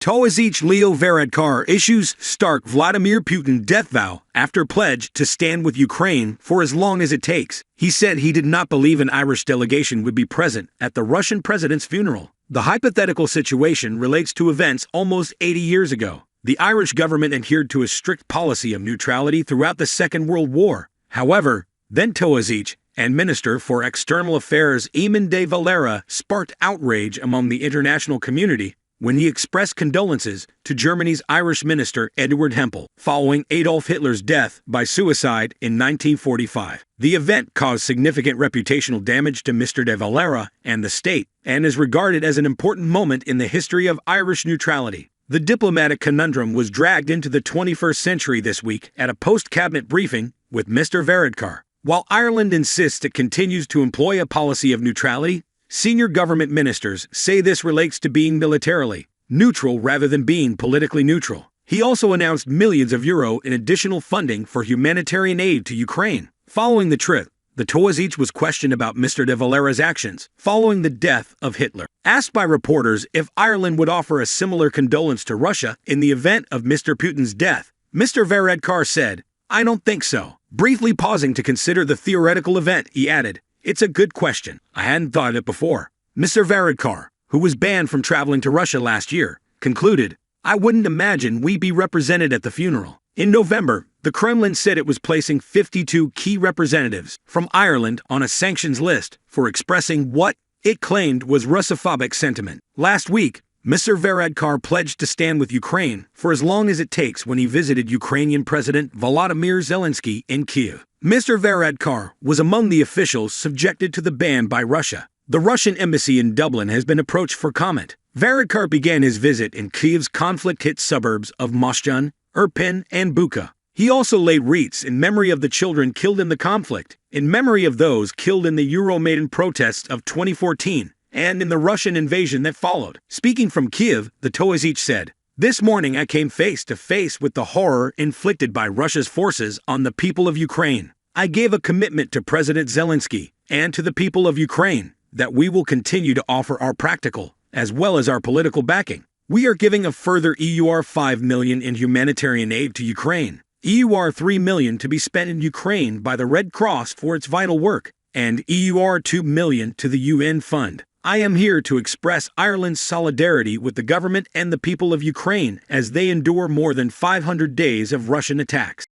Taoiseach Leo Varadkar issues stark Vladimir Putin death vow after pledge to stand with Ukraine for as long as it takes. He said he did not believe an Irish delegation would be present at the Russian president's funeral. The hypothetical situation relates to events almost 80 years ago. The Irish government adhered to a strict policy of neutrality throughout the Second World War. However, then Taoiseach and Minister for External Affairs Eamon de Valera sparked outrage among the international community when he expressed condolences to Germany's Irish minister Eduard Hempel following Adolf Hitler's death by suicide in 1945. The event caused significant reputational damage to Mr. de Valera and the state, and is regarded as an important moment in the history of Irish neutrality. The diplomatic conundrum was dragged into the 21st century this week at a post-cabinet briefing with Mr. Varadkar. While Ireland insists it continues to employ a policy of neutrality, senior government ministers say this relates to being militarily neutral rather than being politically neutral. He also announced millions of euro in additional funding for humanitarian aid to Ukraine. Following the trip, the Taoiseach was questioned about Mr. de Valera's actions following the death of Hitler. Asked by reporters if Ireland would offer a similar condolence to Russia in the event of Mr. Putin's death, Mr. Varadkar said, "I don't think so." Briefly pausing to consider the theoretical event, he added, "It's a good question. I hadn't thought of it before." Mr. Varadkar, who was banned from traveling to Russia last year, concluded, "I wouldn't imagine we'd be represented at the funeral." In November, the Kremlin said it was placing 52 key representatives from Ireland on a sanctions list for expressing what it claimed was Russophobic sentiment. Last week, Mr. Varadkar pledged to stand with Ukraine for as long as it takes when he visited Ukrainian President Volodymyr Zelensky in Kyiv. Mr. Varadkar was among the officials subjected to the ban by Russia. The Russian embassy in Dublin has been approached for comment. Varadkar began his visit in Kyiv's conflict-hit suburbs of Moshchun, Irpin, and Bucha. He also laid wreaths in memory of the children killed in the conflict, in memory of those killed in the Euromaidan protests of 2014, and in the Russian invasion that followed. Speaking from Kyiv, the Taoiseach said, "This morning I came face to face with the horror inflicted by Russia's forces on the people of Ukraine. I gave a commitment to President Zelensky and to the people of Ukraine that we will continue to offer our practical as well as our political backing. We are giving a further EUR 5 million in humanitarian aid to Ukraine, EUR 3 million to be spent in Ukraine by the Red Cross for its vital work, and EUR 2 million to the UN Fund. I am here to express Ireland's solidarity with the government and the people of Ukraine as they endure more than 500 days of Russian attacks."